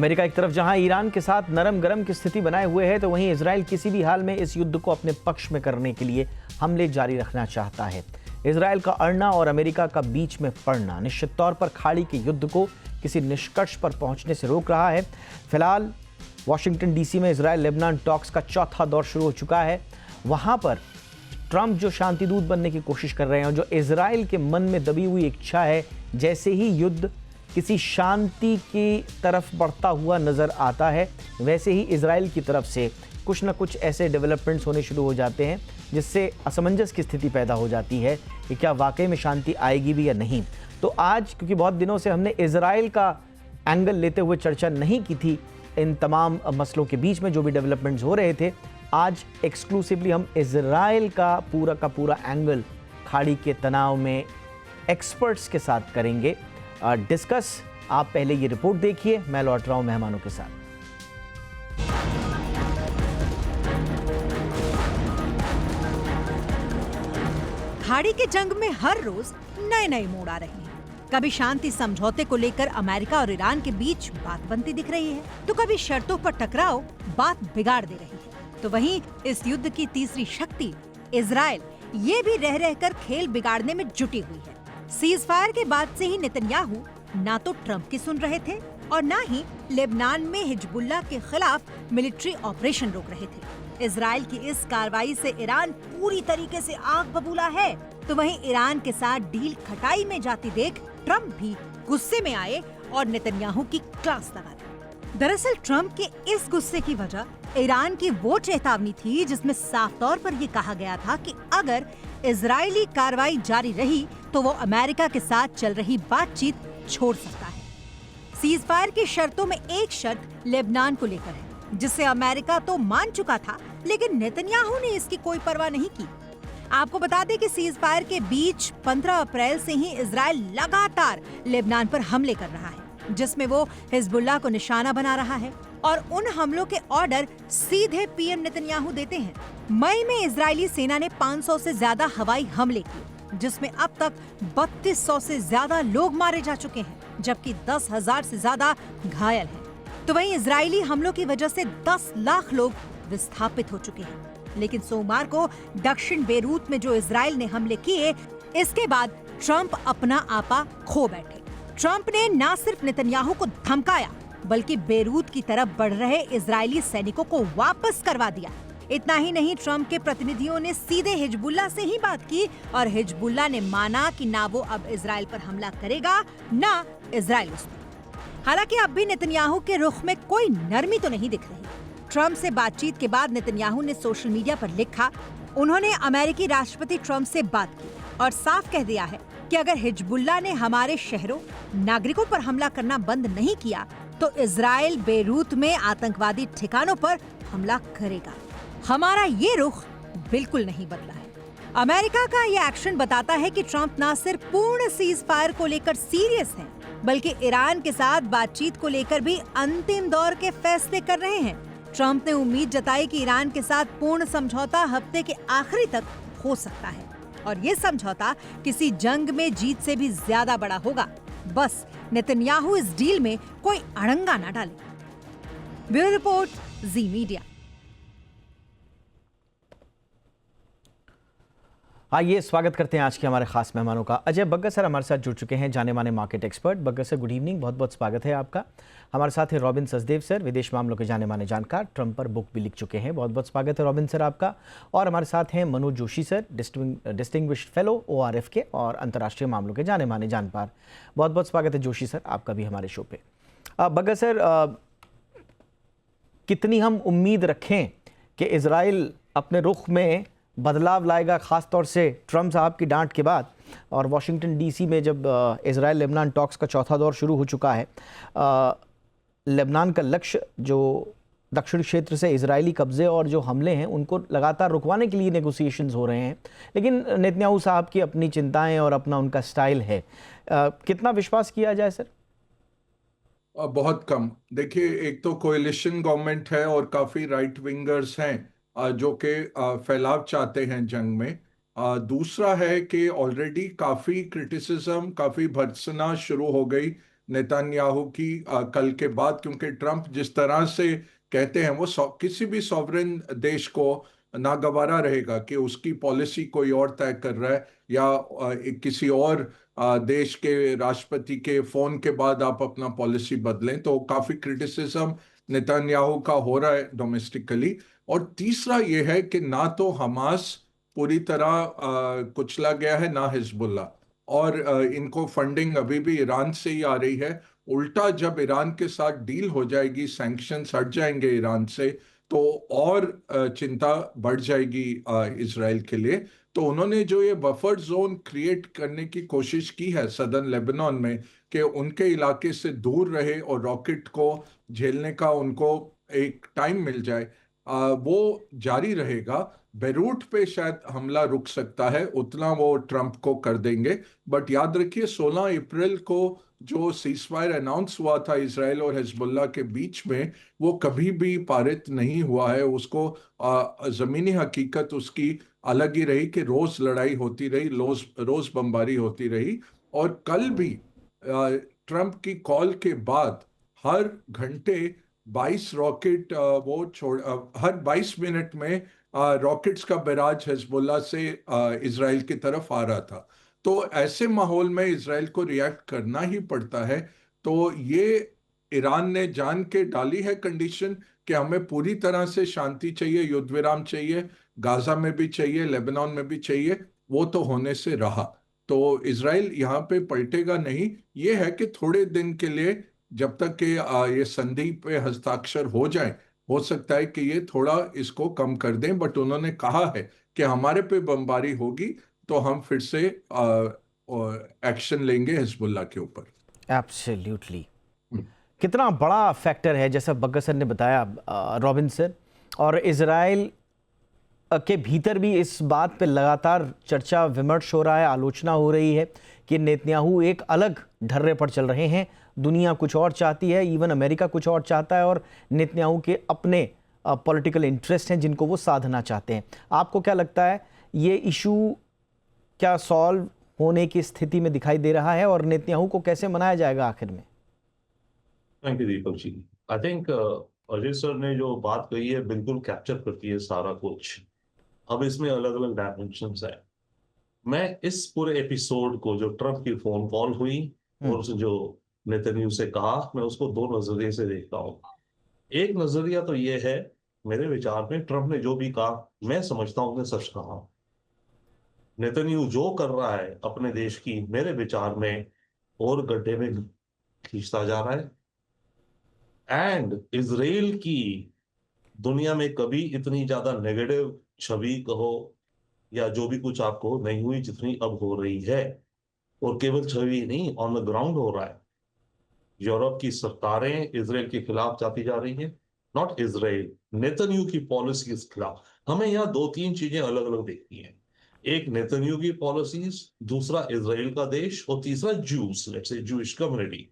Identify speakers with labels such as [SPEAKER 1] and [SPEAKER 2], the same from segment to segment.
[SPEAKER 1] America एक तरफ जहां ईरान के साथ नरम गरम की स्थिति बनाए हुए है, तो वहीं इजराइल किसी भी हाल में इस युद्ध को अपने पक्ष में करने के लिए हमले जारी रखना चाहता है। इजराइल का अड़ना और अमेरिका का बीच में पड़ना निश्चित तौर पर खाड़ी के युद्ध को किसी निष्कर्ष पर पहुंचने से रोक रहा है। फिलहाल वॉशिंगटन डीसी में इजराइल लेबनान टॉक्स का चौथा दौर शुरू हो चुका है। वहां पर ट्रंप जो शांति दूत बनने की कोशिश कर रहे हैं और जो इजराइल के मन में दबी हुई इच्छा है, जैसे ही युद्ध किसी शांति की तरफ बढ़ता हुआ नजर आता है, वैसे ही इजराइल की तरफ से कुछ ना कुछ ऐसे डेवलपमेंट्स होने शुरू हो जाते हैं जिससे असमंजस की स्थिति पैदा हो जाती है कि क्या वाकई में शांति आएगी भी या नहीं। तो आज, क्योंकि बहुत दिनों से हमने इजराइल का एंगल लेते हुए चर्चा नहीं की थी इन तमाम मसलों के बीच में जो भी डेवलपमेंट्स हो रहे थे, आज एक्सक्लूसिवली हम इजराइल का पूरा एंगल खाड़ी के तनाव में एक्सपर्ट्स के साथ करेंगे डिस्कस। आप पहले ये रिपोर्ट देखिए, मैं लौट रहा हूं मेहमानों के साथ।
[SPEAKER 2] खाड़ी के जंग में हर रोज नए नए मोड़ आ रहे हैं। कभी शांति समझौते को लेकर अमेरिका और ईरान के बीच बात बनती दिख रही है, तो कभी शर्तों पर टकराव बात बिगाड़ दे रही है। तो वहीं इस युद्ध की तीसरी शक्ति इजराइल ये भी रह रहकर खेल बिगाड़ने में जुटी हुई है। सीज फायर के बाद से ही नेतन्याहू ना तो ट्रंप की सुन रहे थे और ना ही लेबनान में हिजबुल्लाह के खिलाफ मिलिट्री ऑपरेशन रोक रहे थे। इजराइल की इस कार्रवाई से ईरान पूरी तरीके से आग बबूला है, तो वहीं ईरान के साथ डील खटाई में जाती देख ट्रंप भी गुस्से में आए और नेतन्याहू की क्लास लगा दी। दरअसल ट्रंप के इस गुस्से की वजह ईरान की वो चेतावनी थी जिसमें साफ तौर पर ये कहा गया था कि अगर इजरायली कार्रवाई जारी रही तो वो अमेरिका के साथ चल रही बातचीत छोड़ सकता है। सीज फायर की शर्तों में एक शर्त लेबनान को लेकर है, जिसे अमेरिका तो मान चुका था, लेकिन नेतन्याहू ने इसकी कोई परवाह नहीं की। आपको बता दें कि सीज फायर के बीच 15 अप्रैल से ही इजराइल लगातार लेबनान पर हमले कर रहा है, जिसमें वो हिजबुल्लाह को निशाना बना रहा है और उन हमलों के ऑर्डर सीधे पीएम नेतन्याहू देते हैं। मई में इजरायली सेना ने 500 से ज्यादा हवाई हमले किए, जिसमें अब तक 3200 से ज्यादा लोग मारे जा चुके हैं, जबकि 10,000 से ज्यादा घायल हैं। तो वहीं इजरायली हमलों की वजह से 10 लाख लोग विस्थापित हो चुके हैं। लेकिन सोमवार को दक्षिण बेरूत में जो इजराइल ने हमले किए, इसके बाद ट्रंप अपना आपा खो बैठे। ट्रंप ने न सिर्फ नेतन्याहू को धमकाया, बल्कि बेरूत की तरफ बढ़ रहे इजरायली सैनिकों को वापस करवा दिया। इतना ही नहीं, ट्रंप के प्रतिनिधियों ने सीधे हिजबुल्लाह से ही बात की और हिजबुल्लाह ने माना कि ना वो अब इजराइल पर हमला करेगा, ना इजराइल उस पर। हालांकि अब भी नेतन्याहू के रुख में कोई नरमी तो नहीं दिख रही। ट्रंप से बातचीत के बाद नेतन्याहू ने सोशल मीडिया पर लिखा, उन्होंने अमेरिकी राष्ट्रपति ट्रंप से बात की और साफ कह दिया है कि अगर हिजबुल्लाह ने हमारे शहरों, नागरिकों पर हमला करना बंद नहीं किया तो इजराइल बेरूत में आतंकवादी ठिकानों पर हमला करेगा। हमारा ये रुख बिल्कुल नहीं बदला है। अमेरिका का ये एक्शन बताता है कि ट्रंप न सिर्फ पूर्ण सीज फायर को लेकर सीरियस हैं, बल्कि ईरान के साथ बातचीत को लेकर भी अंतिम दौर के फैसले कर रहे हैं। ट्रंप ने उम्मीद जताई कि ईरान के साथ पूर्ण समझौता हफ्ते के आखिरी तक हो सकता है और ये समझौता किसी जंग में जीत से भी ज्यादा बड़ा होगा। बस नेतन्याहू इस डील में कोई अड़ंगा ना डाले। ब्यूरो रिपोर्ट, जी मीडिया।
[SPEAKER 1] आइए स्वागत करते हैं आज के हमारे खास मेहमानों का। अजय बग्गा सर हमारे साथ जुड़ चुके हैं, जाने माने market expert. Bagga sir, good evening, बहुत बहुत स्वागत है आपका। हमारे साथ है रॉबिन सचदेव सर, विदेश मामलों के जाने माने जानकार, ट्रंप पर बुक भी लिख चुके हैं। बहुत बहुत स्वागत है रॉबिन सर आपका। और हमारे साथ हैं Manoj Joshi sir, distinguished fellow ORF के और अंतर्राष्ट्रीय मामलों के जाने माने जानकार। बहुत बहुत स्वागत है जोशी सर आपका भी हमारे शो पे। बग्गा सर, कितनी हम उम्मीद रखें कि इजराइल अपने रुख में बदलाव लाएगा, ख़ास तौर से ट्रंप साहब की डांट के बाद? और वॉशिंगटन DC में जब इजराइल लेबनान टॉक्स का चौथा दौर शुरू हो चुका है, लेबनान का लक्ष्य जो दक्षिण क्षेत्र से इजरायली कब्जे और जो हमले हैं उनको लगातार रुकवाने के लिए नेगोशिएशंस हो रहे हैं, लेकिन नेतन्याहू साहब की अपनी चिंताएं और अपना उनका स्टाइल है। कितना विश्वास किया जाए सर?
[SPEAKER 3] बहुत कम। देखिए, एक तो कोएलिशन गवर्नमेंट है और काफ़ी राइट विंगर्स हैं जो कि फैलाव चाहते हैं जंग में। दूसरा है कि ऑलरेडी काफ़ी क्रिटिसिज्म, काफ़ी भर्त्सना शुरू हो गई नेतन्याहू की कल के बाद, क्योंकि ट्रंप जिस तरह से कहते हैं वो किसी भी सॉवरेन देश को नागवारा रहेगा कि उसकी पॉलिसी कोई और तय कर रहा है, या किसी और देश के राष्ट्रपति के फोन के बाद आप अपना पॉलिसी बदलें। तो काफी क्रिटिसिज्म नेतन्याहू का हो रहा है डोमेस्टिकली। और तीसरा ये है कि ना तो हमास पूरी तरह कुचला गया है, ना हिजबुल्लाह, और इनको फंडिंग अभी भी ईरान से ही आ रही है। उल्टा जब ईरान के साथ डील हो जाएगी, सैंक्शंस हट जाएंगे ईरान से, तो और चिंता बढ़ जाएगी इसराइल के लिए। तो उन्होंने जो ये बफर जोन क्रिएट करने की कोशिश की है सदर्न लेबनान में, कि उनके इलाके से दूर रहे और रॉकेट को झेलने का उनको एक टाइम मिल जाए, वो जारी रहेगा। बेरूट पे शायद हमला रुक सकता है, उतना वो ट्रंप को कर देंगे। बट याद रखिए 16 अप्रैल को जो सीजफायर अनाउंस हुआ था इसराइल और हिजबुल्लाह के बीच में, वो कभी भी पारित नहीं हुआ है। उसको जमीनी हकीकत उसकी अलग ही रही कि रोज लड़ाई होती रही, रोज रोज बमबारी होती रही। और कल भी ट्रंप की कॉल के बाद हर घंटे 22 रॉकेट हर 22 मिनट में रॉकेट्स का बैराज हिजबुल्लाह से इसराइल की तरफ आ रहा था। तो ऐसे माहौल में इसराइल को रिएक्ट करना ही पड़ता है। तो ये ईरान ने जान के डाली है कंडीशन कि हमें पूरी तरह से शांति चाहिए, युद्ध विराम चाहिए, गाजा में भी चाहिए, लेबनान में भी चाहिए। वो तो होने से रहा। तो इसराइल यहाँ पे पलटेगा नहीं। ये है कि थोड़े दिन के लिए, जब तक कि ये संधि पे हस्ताक्षर हो जाए, हो सकता है कि ये थोड़ा इसको कम कर दें। बट उन्होंने कहा है कि हमारे पे बमबारी होगी तो हम फिर से एक्शन लेंगे हिजबुल्लाह के ऊपर।
[SPEAKER 1] एब्सोल्युटली। कितना बड़ा फैक्टर है, जैसा बग्गा सर ने बताया रॉबिन्सन, और इजराइल के भीतर भी इस बात पे लगातार चर्चा विमर्श हो रहा है, आलोचना हो रही है कि नेतन्याहू एक अलग ढर्रे पर चल रहे हैं। दुनिया कुछ और चाहती है, इवन अमेरिका कुछ और चाहता है, और नेतन्याहू के अपने पॉलिटिकल इंटरेस्ट हैं जिनको वो साधना चाहते हैं। आपको क्या लगता है, ये इशू क्या सॉल्व होने की स्थिति में दिखाई दे रहा है, और नेतन्याहू को कैसे मनाया जाएगा आखिर में?
[SPEAKER 4] Thank you Deepak ji. I think Ajay sir ने जो बात कही है बिल्कुल कैप्चर करती है सारा कुछ। अब इसमें अलग अलग डायमेंशंस है। मैं इस पूरे एपिसोड को, जो ट्रंप की फोन कॉल हुई और जो नेतन्याहू से कहा, मैं उसको दो नजरिए से देखता हूँ। एक नजरिया तो ये है, मेरे विचार में ट्रंप ने जो भी कहा, मैं समझता हूँ उसने सच कहा। नेतन्याहू जो कर रहा है अपने देश की, मेरे विचार में और गड्ढे में खींचता जा रहा है। एंड इजराइल की दुनिया में कभी इतनी ज्यादा नेगेटिव छवि कहो या जो भी कुछ आपको नहीं हुई जितनी अब हो रही है। और केवल छवि नहीं, ऑन द ग्राउंड हो रहा है। यूरोप की सरकारें इजराइल के खिलाफ जाती जा रही हैं, नॉट इजराइल, नेतन्याहू की पॉलिसी के खिलाफ। हमें यहाँ दो तीन चीजें अलग अलग देखनी है। एक नेतन्याहू की पॉलिसीज, दूसरा इजराइल का देश, और तीसरा juice, let's say Jewish community.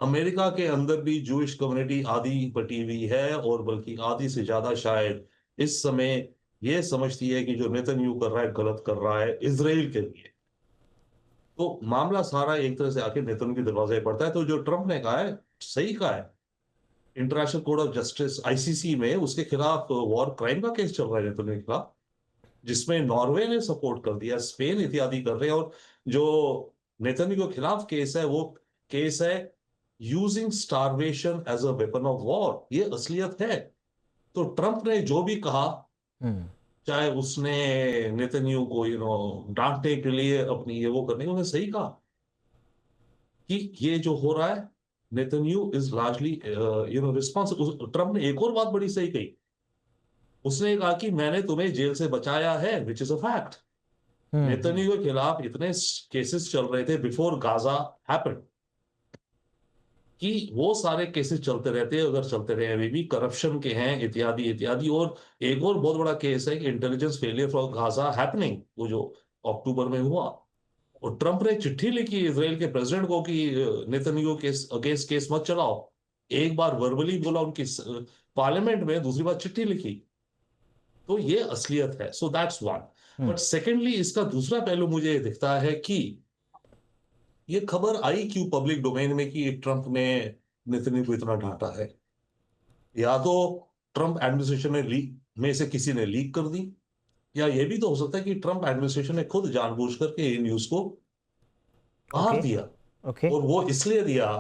[SPEAKER 4] America के अंदर भी जूइश कम्युनिटी आधी बटी हुई है, और बल्कि आधी से ज्यादा शायद इस समय ये समझती है कि जो नेतन्याहू कर रहा है गलत कर रहा है इजराइल के लिए। तो मामला सारा एक तरह से आके नेतन्याहू के दरवाजे पर पड़ता है। तो जो ट्रंप ने कहा है सही कहा है। International court of justice ICC में उसके खिलाफ वॉर क्राइम का केस चल रहा है नेतन्याहू के खिलाफ, जिसमें नॉर्वे ने सपोर्ट कर दिया, स्पेन इत्यादि कर रहे हैं। और जो नेतन्याहू के खिलाफ केस है वो केस है using starvation as a weapon of war. ये असलियत है। तो ट्रंप ने जो भी कहा, चाहे उसने नेतन्याहू को डांटने के लिए अपनी ये वो करने, उसने सही कहा कि ये जो हो रहा है Netanyahu is largely responsible. Trump ने एक और बात बड़ी सही कही। उसने कहा कि मैंने तुम्हें जेल से बचाया है, which is a fact. Netanyahu के खिलाफ इतने केसेस चल रहे थे बिफोर गाजा हैपेंड कि वो सारे केसेस चलते रहते हैं, अगर चलते रहे, अभी भी करप्शन के हैं इत्यादि इत्यादि। और एक और बहुत बड़ा केस है कि intelligence failure for Gaza happening, वो जो अक्टूबर में हुआ। और ट्रंप ने चिट्ठी लिखी इजराइल के प्रेसिडेंट को कि नेतन्याहू के अगेंस्ट केस मत चलाओ। एक बार वर्बली बोला उनकी पार्लियामेंट में, दूसरी बार चिट्ठी लिखी। तो ये असलियत है। So that's one. But secondly इसका दूसरा पहलू मुझे दिखता है कि ये खबर आई क्यों पब्लिक डोमेन में कि ट्रंप ने नेतन्याहू को इतना डांटा है? या तो ट्रंप एडमिनिस्ट्रेशन ने लीक में से किसी ने लीक कर दी, या ये भी तो हो सकता है कि ट्रंप एडमिनिस्ट्रेशन ने खुद जानबूझ करके ये न्यूज को बाहर
[SPEAKER 1] ओके।
[SPEAKER 4] दिया।
[SPEAKER 1] ओके।
[SPEAKER 4] और वो इसलिए दिया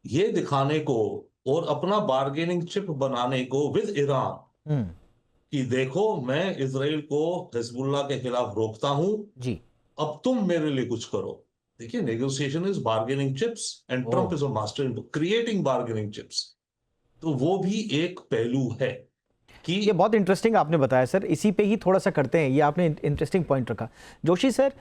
[SPEAKER 4] ये दिखाने को और अपना बार्गेनिंग चिप बनाने को विद ईरान
[SPEAKER 1] हम्म।
[SPEAKER 4] कि देखो मैं इसराइल को हिजबुल्लाह के खिलाफ रोकता हूं,
[SPEAKER 1] जी।
[SPEAKER 4] अब तुम मेरे लिए कुछ करो। देखिए, negotiation is bargaining chips and
[SPEAKER 1] oh.
[SPEAKER 4] Trump is a master in creating bargaining chips. तो वो भी एक पहलू है कि
[SPEAKER 1] ये बहुत इंटरेस्टिंग आपने बताया सर, इसी पे ही थोड़ा सा करते हैं, ये आपने इंटरेस्टिंग पॉइंट रखा जोशी सर।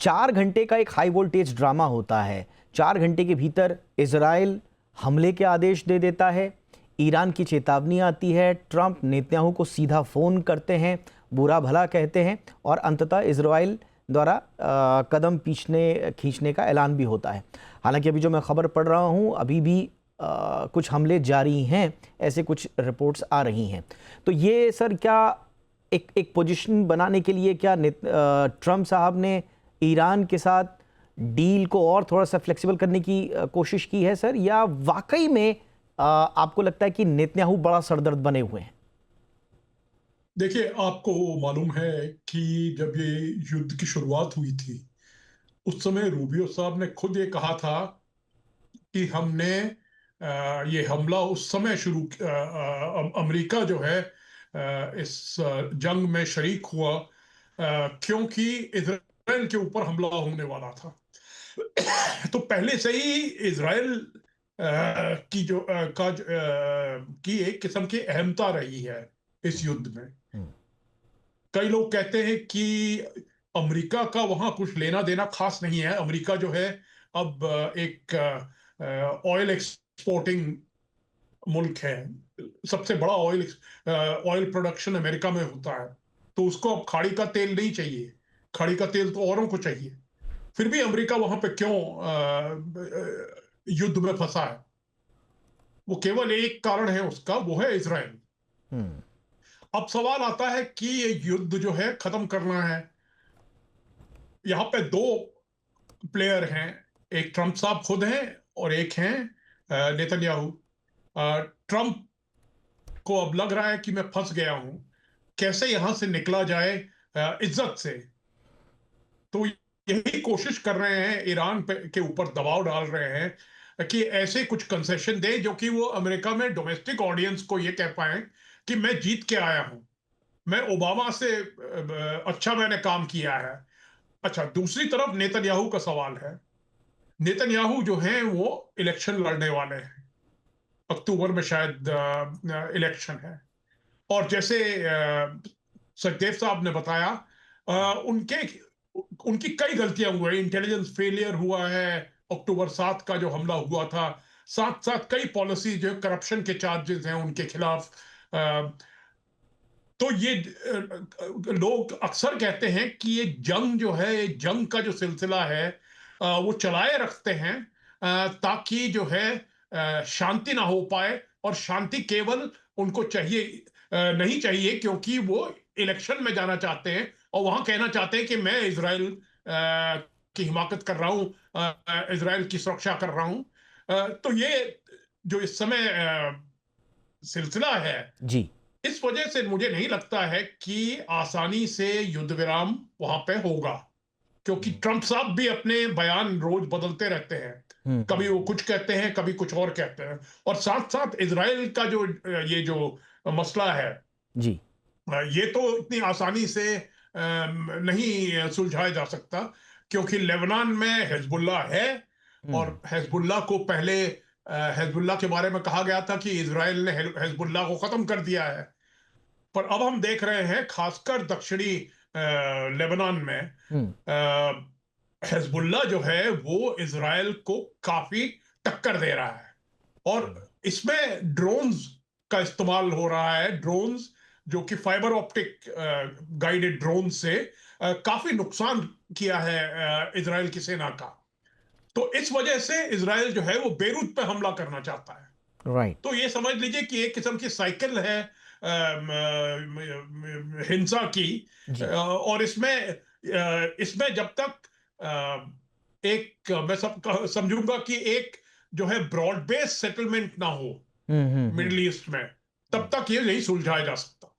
[SPEAKER 1] 4 घंटे का एक हाई वोल्टेज ड्रामा होता है, 4 घंटे के भीतर इजराइल हमले के आदेश दे देता है, ईरान की चेतावनी आती है, ट्रंप नेतन्याहू को सीधा फ़ोन करते हैं, बुरा भला कहते हैं और अंततः इजराइल द्वारा कदम खींचने का ऐलान भी होता है। हालांकि अभी जो मैं खबर पढ़ रहा हूँ अभी भी कुछ हमले जारी हैं, ऐसे कुछ रिपोर्ट्स आ रही हैं। तो ये सर क्या एक पोजीशन बनाने के लिए क्या ट्रंप साहब ने ईरान के साथ डील को और थोड़ा सा फ्लेक्सिबल करने की कोशिश की है सर, या वाकई में आपको लगता है कि नेतन्याहू बड़ा सरदर्द बने हुए हैं?
[SPEAKER 5] देखिए, आपको मालूम है कि जब ये युद्ध की शुरुआत हुई थी उस समय रूबियो साहब ने खुद ये कहा था कि हमने ये हमला उस समय शुरू अमेरिका जो है इस जंग में शरीक हुआ क्योंकि इजराइल के ऊपर हमला होने वाला था। तो पहले से ही इजराइल की जो की एक किस्म की अहमता रही है इस युद्ध में। कई लोग कहते हैं कि अमेरिका का वहां कुछ लेना देना खास नहीं है। अमेरिका जो है अब एक ऑयल एक्सपोर्टिंग मुल्क है, सबसे बड़ा ऑयल प्रोडक्शन अमेरिका में होता है, तो उसको अब खाड़ी का तेल नहीं चाहिए, खाड़ी का तेल तो औरों को चाहिए। फिर भी अमेरिका वहां पे क्यों युद्ध में फंसा है? वो केवल एक कारण है उसका, वो है इजराइल। अब सवाल आता है कि ये युद्ध जो है खत्म करना है। यहां पे दो प्लेयर हैं, एक ट्रंप साहब खुद हैं और एक हैं नेतन्याहू। ट्रंप को अब लग रहा है कि मैं फंस गया हूं, कैसे यहां से निकला जाए इज्जत से। तो यही कोशिश कर रहे हैं, ईरान के ऊपर दबाव डाल रहे हैं कि ऐसे कुछ कंसेशन दे जो कि वो अमेरिका में डोमेस्टिक ऑडियंस को ये कह पाए कि मैं जीत के आया हूं, मैं ओबामा से अच्छा मैंने काम किया है। अच्छा, दूसरी तरफ नेतन्याहू का सवाल है। नेतन्याहू जो हैं वो इलेक्शन लड़ने वाले हैं, अक्टूबर में शायद इलेक्शन है। और जैसे सचदेव साहब ने बताया, उनकी कई गलतियां हुई, इंटेलिजेंस फेलियर हुआ है, अक्टूबर 7 का जो हमला हुआ था, साथ साथ कई पॉलिसी जो करप्शन के चार्जेस हैं उनके खिलाफ। तो ये लोग अक्सर कहते हैं कि ये जंग जो है, ये जंग का जो सिलसिला है वो चलाए रखते हैं ताकि जो है शांति ना हो पाए। और शांति केवल उनको चाहिए नहीं चाहिए क्योंकि वो इलेक्शन में जाना चाहते हैं और वहां कहना चाहते हैं कि मैं इजराइल की हिमाकत कर रहा हूं, इजराइल की सुरक्षा कर रहा हूं। तो ये जो इस समय सिलसिला है
[SPEAKER 1] जी।
[SPEAKER 5] इस वजह से मुझे नहीं लगता है कि आसानी से युद्ध विराम वहां पे होगा, क्योंकि ट्रंप साहब भी अपने बयान रोज बदलते रहते हैं। कभी वो कुछ कहते हैं, कभी कुछ और कहते हैं। और साथ साथ इजराइल का जो ये जो मसला है
[SPEAKER 1] जी।
[SPEAKER 5] ये तो इतनी आसानी से नहीं सुलझाया जा सकता, क्योंकि लेबनान में हिजबुल्लाह है और हिजबुल्लाह को पहले हिजबुल्लाह के बारे में कहा गया था कि इजराइल ने हिजबुल्लाह को खत्म कर दिया है। पर अब हम देख रहे हैं खासकर दक्षिणी लेबनान में हिजबुल्लाह जो है वो इजराइल को काफी टक्कर दे रहा है। और इसमें ड्रोन्स का इस्तेमाल हो रहा है, ड्रोन्स जो कि फाइबर ऑप्टिक गाइडेड ड्रोन से काफी नुकसान किया है इजराइल की सेना का। तो इस वजह से इजराइल जो है वो बेरूत पे हमला करना चाहता है।
[SPEAKER 1] राइट।
[SPEAKER 5] तो ये समझ लीजिए कि एक किस्म की साइकिल है हिंसा की। और इसमें जब तक एक मैं सब समझूंगा कि एक जो है ब्रॉड बेस्ड सेटलमेंट ना हो मिडिल ईस्ट में, तब तक ये नहीं सुलझाया जा सकता।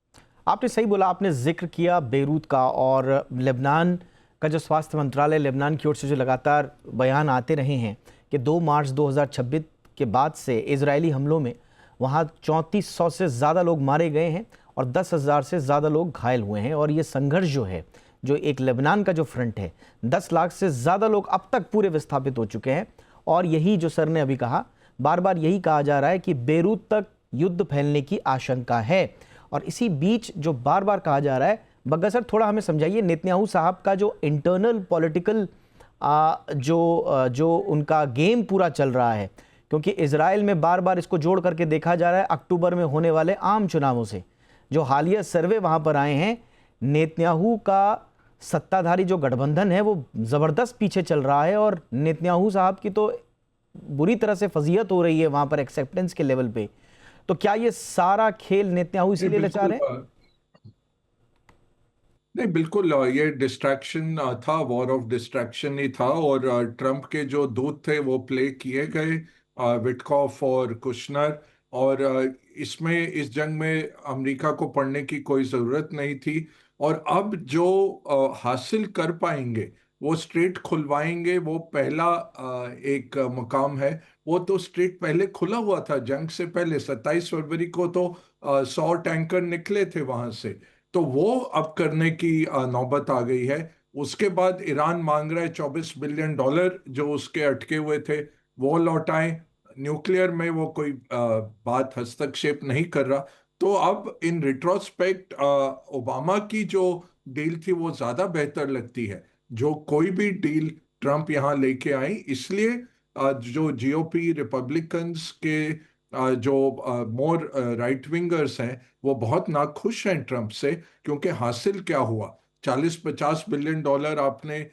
[SPEAKER 1] आपने सही बोला, आपने जिक्र किया बेरूत का और लेबनान का जो स्वास्थ्य मंत्रालय, लेबनान की ओर से जो लगातार बयान आते रहे हैं कि 2 मार्च 2026 के बाद से इजरायली हमलों में वहाँ 3400 से ज़्यादा लोग मारे गए हैं और 10,000 से ज़्यादा लोग घायल हुए हैं। और ये संघर्ष जो है, जो एक लेबनान का जो फ्रंट है, 10 लाख से ज़्यादा लोग अब तक पूरे विस्थापित हो चुके हैं। और यही जो सर ने अभी कहा, बार बार यही कहा जा रहा है कि बेरूत तक युद्ध फैलने की आशंका है। और इसी बीच जो बार बार कहा जा रहा है, बग्गा सर थोड़ा हमें समझाइए, नेतन्याहू साहब का जो इंटरनल पॉलिटिकल जो उनका गेम पूरा चल रहा है, क्योंकि इजराइल में बार बार इसको जोड़ करके देखा जा रहा है अक्टूबर में होने वाले आम चुनावों से। जो हालिया सर्वे वहां पर आए हैं, नेतन्याहू का सत्ताधारी जो गठबंधन है वो ज़बरदस्त पीछे चल रहा है और नेतन्याहू साहब की तो बुरी तरह से फजीयत हो रही है वहां पर एक्सेप्टेंस के लेवल पे। तो क्या ये सारा खेल नेतन्याहू इसीलिए रचा रहे हैं?
[SPEAKER 3] नहीं, बिल्कुल ये डिस्ट्रैक्शन था, वॉर ऑफ डिस्ट्रैक्शन ही था। और ट्रम्प के जो दूत थे वो प्ले किए गए, विटकॉफ और कुशनर। और इसमें इस जंग में अमेरिका को पड़ने की कोई ज़रूरत नहीं थी। और अब जो हासिल कर पाएंगे वो स्ट्रेट खुलवाएंगे, वो पहला एक मकाम है। वो तो स्ट्रेट पहले खुला हुआ था जंग से पहले, 27 फरवरी को तो 100 टैंकर निकले थे वहां से। तो वो अब करने की नौबत आ गई है। उसके बाद ईरान मांग रहा है $24 बिलियन जो उसके अटके हुए थे वो लौटाएं। न्यूक्लियर में वो कोई बात हस्तक्षेप नहीं कर रहा। तो अब इन रिट्रोस्पेक्ट ओबामा की जो डील थी वो ज्यादा बेहतर लगती है, जो कोई भी डील ट्रम्प यहाँ लेके आई। इसलिए जो जीओपी रिपब्लिकन्स के जो मोर राइट विंगर्स हैं वो बहुत नाखुश हैं ट्रम्प से, क्योंकि हासिल क्या हुआ, 40-50 बिलियन डॉलर आपने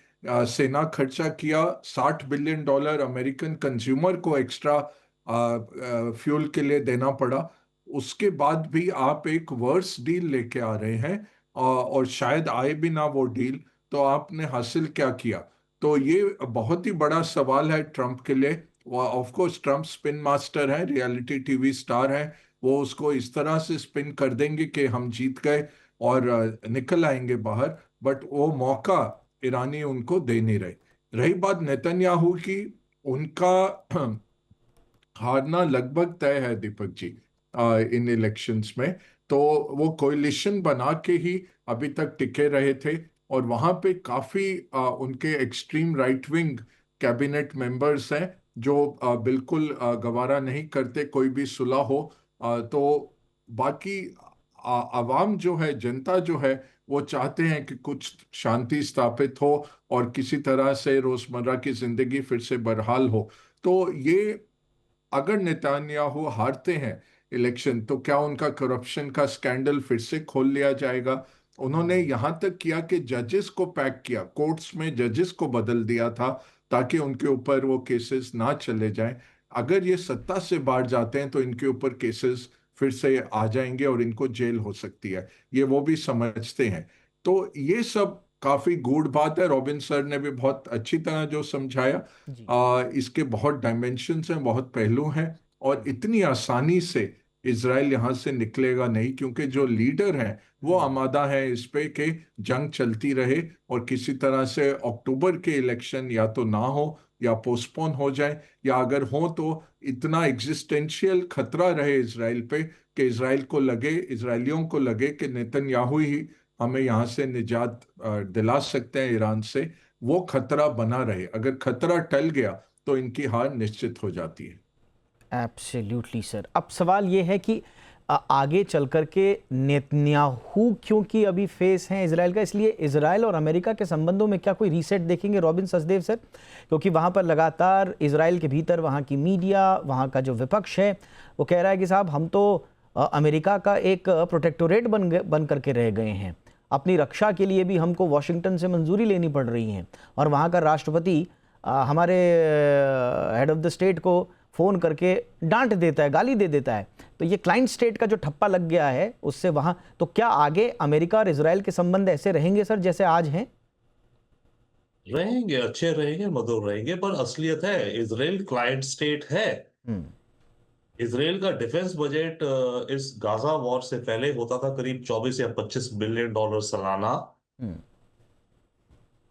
[SPEAKER 3] सेना खर्चा किया, $60 बिलियन अमेरिकन कंज्यूमर को एक्स्ट्रा फ्यूल के लिए देना पड़ा। उसके बाद भी आप एक वर्स डील लेके आ रहे हैं और शायद आए भी ना वो डील, तो आपने हासिल क्या किया? तो ये बहुत ही बड़ा सवाल है ट्रम्प के लिए। Of course Trump spin master है, रियलिटी टीवी स्टार है, वो उसको इस तरह से स्पिन कर देंगे कि हम जीत गए और निकल आएंगे बाहर। बट वो मौका ईरानी उनको दे नहीं रहे। रही बात नेतन्याहू की, उनका हारना लगभग तय है दीपक जी इन इलेक्शंस में। तो वो कोalition बना के ही अभी तक टिके रहे थे और वहां पे काफी उनके extreme right wing cabinet members हैं जो बिल्कुल गवारा नहीं करते कोई भी सुलह हो। तो बाकी आवाम जो है, जनता जो है, वो चाहते हैं कि कुछ शांति स्थापित हो और किसी तरह से रोजमर्रा की जिंदगी फिर से बहाल हो। तो ये अगर नेतन्याहू हारते हैं इलेक्शन तो क्या उनका करप्शन का स्कैंडल फिर से खोल लिया जाएगा? उन्होंने यहां तक किया कि जजेस को पैक किया, कोर्ट्स में जजेस को बदल दिया था ताकि उनके ऊपर वो केसेस ना चले जाएं। अगर ये सत्ता से बाहर जाते हैं तो इनके ऊपर केसेस फिर से आ जाएंगे और इनको जेल हो सकती है, ये वो भी समझते हैं। तो ये सब काफी गूढ़ बात है। रॉबिन सर ने भी बहुत अच्छी तरह जो समझाया, इसके बहुत डायमेंशंस हैं, बहुत पहलू हैं और इतनी आसानी से इजराइल यहाँ से निकलेगा नहीं, क्योंकि जो लीडर हैं वो आमादा है इस पे कि जंग चलती रहे और किसी तरह से अक्टूबर के इलेक्शन या तो ना हो या पोस्टपोन हो जाए, या अगर हो तो इतना एग्जिस्टेंशियल खतरा रहे इजराइल पे कि इजराइल को लगे, इजरायलियों को लगे कि नेतन्याहू ही हमें यहाँ से निजात दिला सकते हैं ईरान से। वो खतरा बना रहे। अगर खतरा टल गया तो इनकी हार निश्चित हो जाती है।
[SPEAKER 1] Absolutely sir. अब सवाल ये है कि आगे चल कर के नेतन्याहू क्योंकि अभी फेस हैं इजराइल का, इसलिए इजराइल और अमेरिका के संबंधों में क्या कोई रीसेट देखेंगे रॉबिन सचदेव सर? क्योंकि वहाँ पर लगातार इजराइल के भीतर वहाँ की मीडिया, वहाँ का जो विपक्ष है, वो कह रहा है कि साहब हम तो अमेरिका का एक प्रोटेक्टोरेट बन करके रह गए हैं, अपनी रक्षा के लिए भी हमको वॉशिंगटन से मंजूरी लेनी पड़ रही है और वहाँ का राष्ट्रपति हमारे हेड ऑफ द स्टेट को फ़ोन करके डांट देता है, गाली दे देता है। तो ये क्लाइंट स्टेट का जो ठप्पा लग गया है उससे वहाँ, तो क्या आगे अमेरिका और इजराइल के संबंध ऐसे रहेंगे सर जैसे आज हैं?
[SPEAKER 4] रहेंगे, अच्छे रहेंगे, मधुर रहेंगे, पर असलियत है इजराइल क्लाइंट स्टेट है। इजराइल का डिफेंस बजट इस गाजा वॉर से पहले होता था करीब 24 या 25 बिलियन डॉलर सालाना,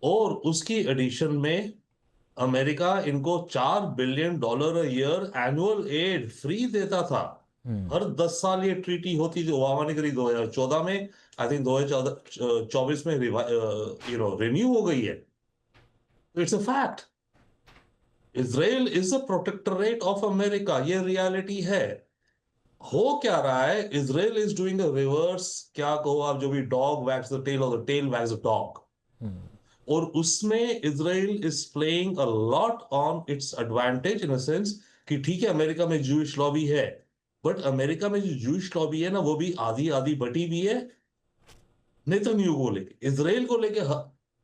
[SPEAKER 4] और उसकी एडिशन में अमेरिका इनको 4 billion dollar year annual ad free देता था। हर 10 साल ये ट्रीटी होती थी, ओबामा ने करी 2014 में, आई थिंक 2024 में रिन्यू हो गई है। It's a fact. Israel is a protectorate of America, ये रियलिटी है। हो क्या रहा है, Israel is doing a reverse, क्या कहो आप, जो भी डॉग वैग्स द टेल और the tail wags the dog. और उसमें Israel is playing a lot on its advantage in a sense कि ठीक है अमेरिका में जूइश लॉबी है, बट अमेरिका में जो जूइश लॉबी है ना, वो भी आधी आधी बटी हुई है नेतन्याहू को लेके, इजराइल को लेके।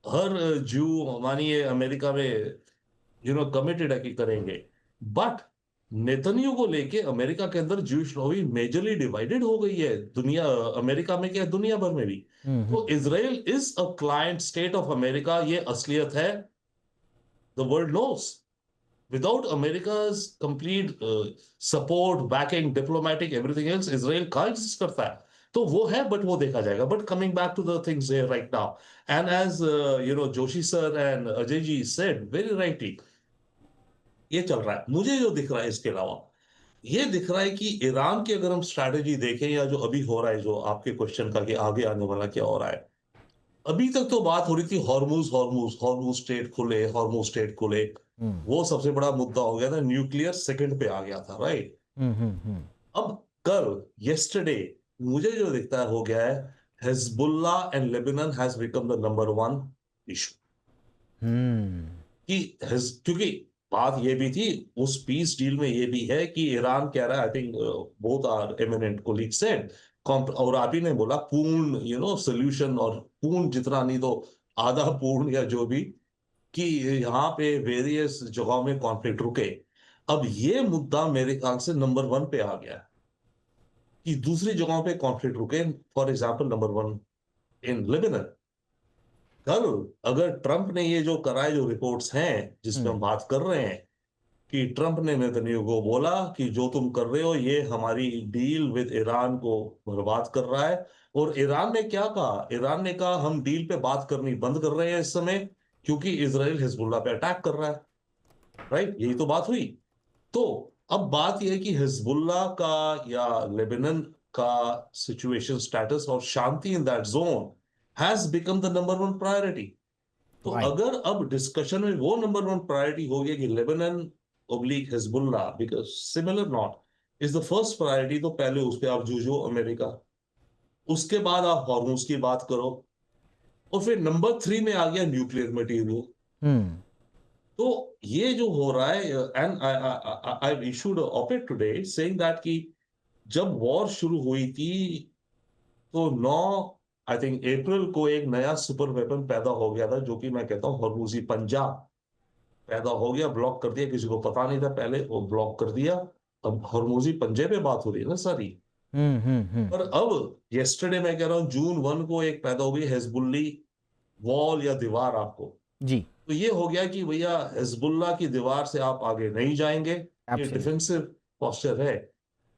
[SPEAKER 4] हर जू मानिए अमेरिका में कमिटेड है कि करेंगे, बट नेतन्याहू को लेके अमेरिका के अंदर जूइश लॉबी मेजरली डिवाइडेड हो गई है, दुनिया, अमेरिका में क्या दुनिया भर में भी। तो Israel is a client state of America, ये असलियत है, the world knows. Without America's complete support, backing, diplomatic, everything else, Israel कहाँ एग्जिस्ट करता है। तो वो है, बट वो देखा जाएगा। But coming back to the things right now, and as Joshi sir and Ajay ji said very rightly, ये चल रहा है। मुझे जो दिख रहा है इसके अलावा, ये दिख रहा है कि ईरान की अगर हम स्ट्रैटेजी देखें, या जो अभी हो रहा है, जो आपके क्वेश्चन का कि आगे आने वाला क्या हो रहा है, अभी तक तो बात हो रही थी हॉर्मुज हॉर्मुज हॉर्मुज स्टेट खुले, हॉर्मुज स्टेट खुले, वो सबसे बड़ा मुद्दा हो गया था, न्यूक्लियर सेकंड पे आ गया था, राइट। अब कल यस्टरडे मुझे जो दिखता है हो गया है, Hezbollah and Lebanon has become the number 1 issue. क्योंकि बात ये भी थी उस पीस डील में, ये भी है कि ईरान कह रहा है, I think both are eminent colleague said, और आप ही ने बोला पूर्ण सोल्यूशन, और पूर्ण जितना नहीं तो आधा पूर्ण या जो भी, कि यहाँ पे वेरियस जगहों में कॉन्फ्लिक्ट रुके। अब ये मुद्दा मेरे ख्याल से नंबर 1 पे आ गया कि दूसरी जगहों पे कॉन्फ्लिक्ट रुके। For example number 1 in Lebanon. कल अगर ट्रंप ने ये जो करा है, जो रिपोर्ट्स हैं जिसमें हम बात कर रहे हैं, कि ट्रंप ने नेतन्याहू को बोला कि जो तुम कर रहे हो ये हमारी डील विद ईरान को बर्बाद कर रहा है। और ईरान ने क्या कहा, ईरान ने कहा हम डील पे बात करनी बंद कर रहे हैं इस समय, क्योंकि इजराइल हिजबुल्लाह पे अटैक कर रहा है, राइट। यही तो बात हुई। तो अब बात यह है कि हिजबुल्लाह का या लेबनान का सिचुएशन स्टेटस और शांति in that zone has become the number 1 priority. तो अगर अब डिस्कशन में वो नंबर 1 प्रायोरिटी हो गया कि Lebanon oblique Hezbollah, because similar not is the first priority, तो पहले उस पे आप जूझो अमेरिका, उसके बाद आप हॉर्मुज की बात करो, और फिर नंबर 3 में आ गया न्यूक्लियर मटेरियल। तो ये जो हो रहा है, and I issued op-add today saying that कि जब वॉर शुरू हुई थी तो 9 आई थिंक अप्रैल को एक नया सुपर वेपन पैदा हो गया था, जो कि मैं कहता हूं हॉर्मुजी पंजा पैदा हो गया, ब्लॉक कर दिया, किसी को पता नहीं था पहले, वो ब्लॉक कर दिया। अब हॉर्मुजी पंजे पे बात हो रही है ना सारी। पर अब यस्टरडे मैं कह रहा हूं जून 1 को एक पैदा हो गई हिजबुल्ली वॉल या दीवार आपको
[SPEAKER 1] जी।
[SPEAKER 4] तो ये हो गया कि भैया हिजबुल्ला की दीवार से आप आगे नहीं जाएंगे, ये डिफेंसिव पोस्चर है।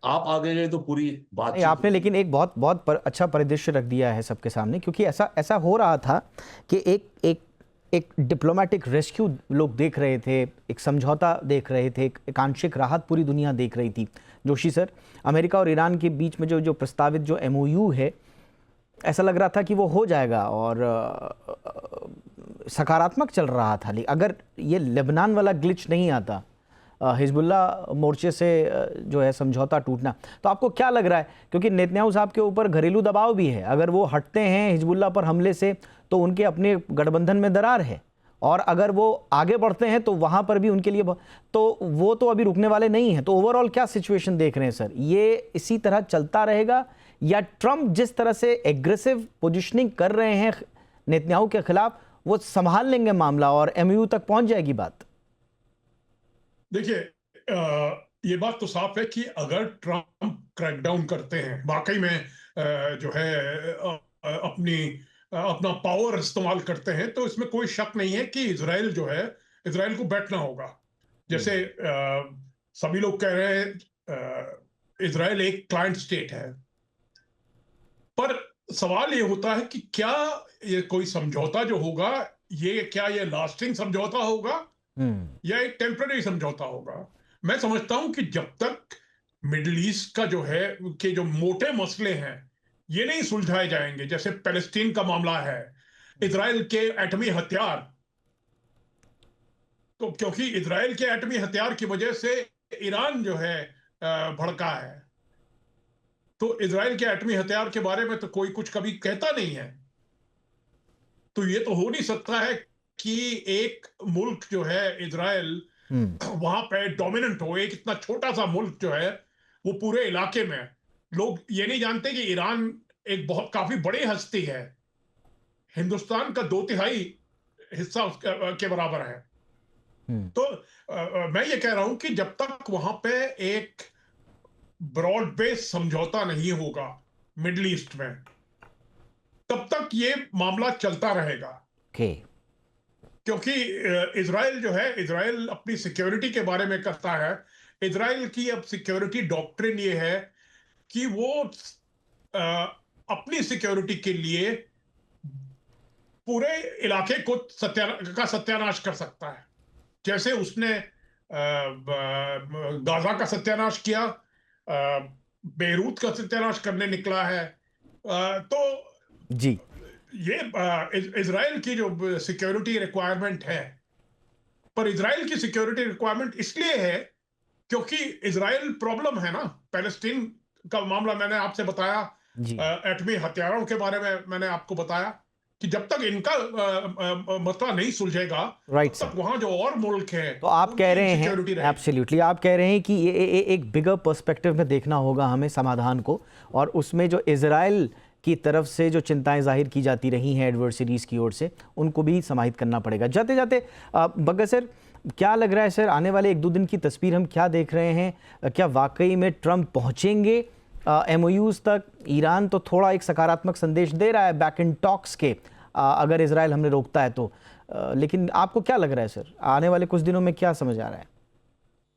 [SPEAKER 4] आप आगे गए तो पूरी बात
[SPEAKER 1] आपने लेकिन एक बहुत अच्छा परिदृश्य रख दिया है सबके सामने, क्योंकि ऐसा हो रहा था कि एक डिप्लोमेटिक रेस्क्यू लोग देख रहे थे, एक समझौता देख रहे थे, एक आंशिक राहत पूरी दुनिया देख रही थी। जोशी सर, अमेरिका और ईरान के बीच में जो प्रस्तावित जो MOU है, ऐसा लग रहा था कि वो हो जाएगा और सकारात्मक चल रहा था। लेकिन अगर ये लेबनान वाला ग्लिच नहीं आता, हिजबुल्ला मोर्चे से जो है समझौता टूटना, तो आपको क्या लग रहा है? क्योंकि नेतन्याहू साहब के ऊपर घरेलू दबाव भी है, अगर वो हटते हैं हिजबुल्ला पर हमले से तो उनके अपने गठबंधन में दरार है, और अगर वो आगे बढ़ते हैं तो वहां पर भी उनके लिए तो वो तो अभी रुकने वाले नहीं हैं। तो ओवरऑल क्या सिचुएशन देख रहे हैं सर? ये इसी तरह चलता रहेगा, या ट्रंप जिस तरह से एग्रेसिव पोजिशनिंग कर रहे हैं नेतन्याहू के खिलाफ, वो संभाल लेंगे मामला और MOU तक पहुंच जाएगी बात?
[SPEAKER 5] देखिए, ये बात तो साफ है कि अगर ट्रंप क्रैकडाउन करते हैं वाकई में, जो है अपनी अपना पावर इस्तेमाल करते हैं, तो इसमें कोई शक नहीं है कि इजराइल जो है, इजराइल को बैठना होगा। जैसे सभी लोग कह रहे हैं इजराइल एक क्लाइंट स्टेट है, पर सवाल ये होता है कि क्या ये कोई समझौता जो होगा, क्या ये लास्टिंग समझौता होगा या एक टेम्पररी समझौता होगा। मैं समझता हूं कि जब तक मिडिल ईस्ट का जो है के जो मोटे मसले हैं ये नहीं सुलझाए जाएंगे, जैसे पैलेस्टीन का मामला है, इजराइल के एटमी हथियार, तो क्योंकि इजराइल के एटमी हथियार की वजह से ईरान जो है भड़का है, तो इजराइल के एटमी हथियार के बारे में तो कोई कुछ कभी कहता नहीं है। तो ये तो हो नहीं सकता है कि एक मुल्क जो है इजराइल वहां पे डोमिनेंट हो। एक इतना छोटा सा मुल्क जो है वो पूरे इलाके में, लोग ये नहीं जानते कि ईरान एक बहुत काफी बड़ी हस्ती है, हिंदुस्तान का 2/3 हिस्सा के बराबर है। तो मैं ये कह रहा हूं कि जब तक वहां पे एक ब्रॉड बेस समझौता नहीं होगा मिडिल ईस्ट में, तब तक ये मामला चलता रहेगा। क्योंकि इजराइल जो है, इजराइल अपनी सिक्योरिटी के बारे में करता है। इजराइल की अब सिक्योरिटी डॉक्ट्रिन ये है कि वो अपनी सिक्योरिटी के लिए पूरे इलाके को सत्यानाश कर सकता है। जैसे उसने गाजा का सत्यानाश किया, बेरूत का सत्यानाश करने निकला है। तो
[SPEAKER 1] जी,
[SPEAKER 5] ये इजराइल की जो सिक्योरिटी रिक्वायरमेंट है, पर इजराइल की सिक्योरिटी रिक्वायरमेंट इसलिए है क्योंकि इजराइल प्रॉब्लम है ना। पैलेस्टीन का मामला मैंने आपसे बताया, एटमी हथियारों के बारे में मैंने आपको बताया कि जब तक इनका मसला नहीं सुलझेगा, तब तक वहां जो और मुल्क हैं,
[SPEAKER 1] तो आप कह रहे हैं एब्सोल्युटली, आप कह रहे हैं कि ये एक बिगर पर्सपेक्टिव में देखना होगा हमें समाधान को, और उसमें जो इजराइल की तरफ से जो चिंताएं जाहिर की जाती रही हैं एडवर्सरीज की ओर से, उनको भी समाहित करना पड़ेगा। जाते जाते बग्गा सर, क्या लग रहा है सर, आने वाले 1-2 दिन की तस्वीर हम क्या देख रहे हैं? क्या वाकई में ट्रंप पहुंचेंगे MOUs तक? ईरान तो थोड़ा एक सकारात्मक संदेश दे रहा है बैक इन टॉक्स के, अगर इजराइल हमने रोकता है तो, लेकिन आपको क्या लग रहा है सर, आने वाले कुछ दिनों में क्या समझ आ रहा है?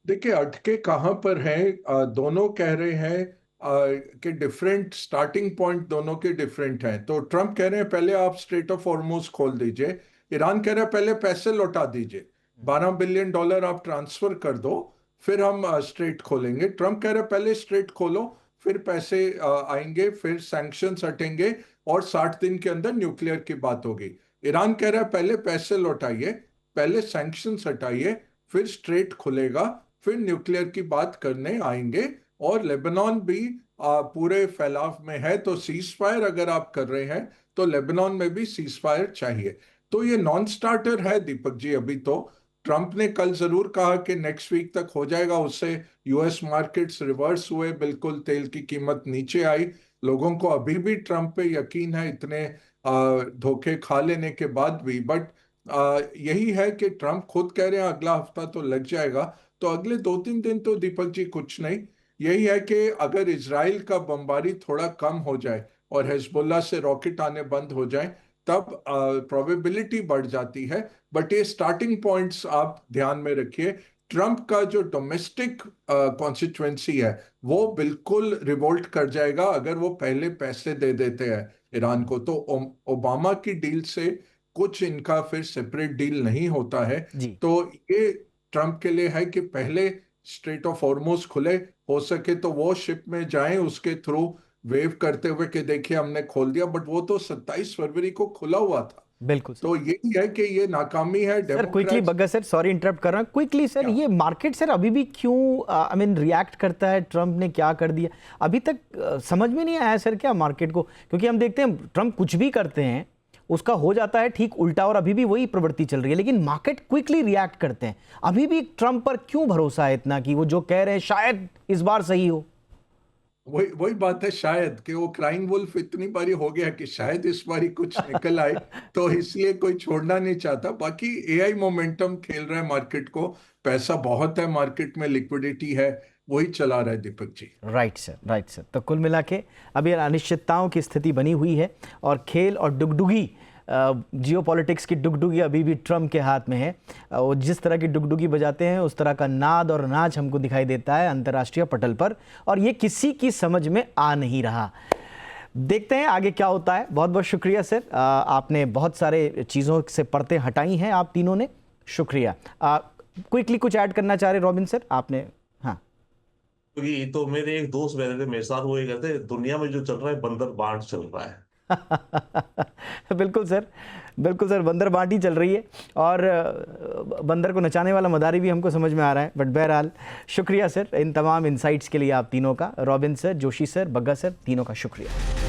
[SPEAKER 3] देखिए, अटके कहाँ पर हैं, दोनों कह रहे हैं कि डिफरेंट स्टार्टिंग पॉइंट दोनों के डिफरेंट हैं। तो ट्रंप कह रहे हैं पहले आप स्ट्रेट ऑफ हॉर्मुज खोल दीजिए, ईरान कह रहा है पहले पैसे लौटा दीजिए, $12 बिलियन आप ट्रांसफर कर दो, फिर हम स्ट्रेट खोलेंगे। ट्रंप कह रहे हैं पहले स्ट्रेट खोलो, फिर पैसे आएंगे, फिर सैंक्शंस हटेंगे और 60 दिन के अंदर न्यूक्लियर की बात होगी। ईरान कह रहा है पहले पैसे लौटाइए, पहले सैंक्शंस हटाइए, फिर स्ट्रेट खुलेगा, फिर न्यूक्लियर की बात करने आएंगे। और लेबनान भी पूरे फैलाव में है, तो सीज फायर अगर आप कर रहे हैं तो लेबनान में भी सीज फायर चाहिए। तो ये नॉन स्टार्टर है दीपक जी। अभी तो ट्रंप ने कल जरूर कहा कि नेक्स्ट वीक तक हो जाएगा, उससे यूएस मार्केट्स रिवर्स हुए, बिल्कुल तेल की कीमत नीचे आई। लोगों को अभी भी ट्रंप पे यकीन है, इतने धोखे खा लेने के बाद भी। बट यही है कि ट्रंप खुद कह रहे हैं अगला हफ्ता तो लग जाएगा। तो अगले 2-3 दिन तो दीपक जी कुछ नहीं, यही है कि अगर इजराइल का बमबारी थोड़ा कम हो जाए और हिजबुल्लाह से रॉकेट आने बंद हो जाए, तब प्रोबेबिलिटी बढ़ जाती है। बट ये स्टार्टिंग पॉइंट्स आप ध्यान में रखिए। ट्रंप का जो डोमेस्टिक कॉन्स्टिट्यूएंसी है वो बिल्कुल रिवोल्ट कर जाएगा अगर वो पहले पैसे दे देते हैं ईरान को। तो ओबामा की डील से कुछ इनका फिर सेपरेट डील नहीं होता है। तो ये ट्रंप के लिए है कि पहले स्ट्रेट ऑफ हॉर्मुज खुले, हो सके तो वो शिप में जाएं उसके थ्रू वेव करते हुए कि देखिए हमने खोल दिया। बट वो तो 27 फरवरी को खुला हुआ था।
[SPEAKER 1] बिल्कुल।
[SPEAKER 3] तो यही है कि ये नाकामी है।
[SPEAKER 1] Sir quickly Bagga sir, sorry interrupt कर रहा हूं, क्विकली सर, ये मार्केट सर अभी भी क्यों आई मीन रिएक्ट करता है? ट्रंप ने क्या कर दिया अभी तक समझ में नहीं आया सर क्या मार्केट को? क्योंकि हम देखते हैं ट्रंप कुछ भी करते हैं उसका हो जाता है ठीक उल्टा, और अभी भी वही प्रवृत्ति चल रही है, लेकिन मार्केट क्विकली रिएक्ट करते हैं। अभी भी ट्रंप पर क्यों भरोसा है इतना कि वो जो कह रहे हैं शायद इस बार सही हो?
[SPEAKER 3] वही बात है, शायद कि वो क्राइंग वुल्फ इतनी बारी हो गया कि शायद इस बारी कुछ निकल आए, तो इसलिए कोई छोड़ना नहीं चाहता। बाकी एआई मोमेंटम खेल रहा है मार्केट को, पैसा बहुत है मार्केट में, लिक्विडिटी है, वही चला रहा है Deepak ji.
[SPEAKER 1] Right sir, right sir. तो कुल मिला के अभी अनिश्चितताओं की स्थिति बनी हुई है और खेल और डुगडुगी जियोपॉलिटिक्स की डुगडुगी अभी भी ट्रम्प के हाथ में है। वो जिस तरह की डुगडुगी बजाते हैं उस तरह का नाद और नाच हमको दिखाई देता है अंतर्राष्ट्रीय पटल पर, और ये किसी की समझ में आ नहीं रहा। देखते हैं आगे क्या होता है। बहुत बहुत शुक्रिया सर, आपने बहुत सारे चीज़ों से पर्दे हटाई हैं आप तीनों ने, शुक्रिया। क्विकली कुछ ऐड करना चाह रहे रॉबिन सर आपने? हाँ,
[SPEAKER 4] क्योंकि तो मेरे एक दोस्त मेरे थे, मेरे साथ, वो ये कहते हैं दुनिया में जो चल रहा है बंदर बांट चल रहा है।
[SPEAKER 1] बिल्कुल सर, बिल्कुल सर, बंदर बांट ही चल रही है और बंदर को नचाने वाला मदारी भी हमको समझ में आ रहा है। बट बहरहाल शुक्रिया सर इन तमाम इनसाइट्स के लिए आप तीनों का। Robin sir, Joshi sir, Bagga sir, तीनों का शुक्रिया।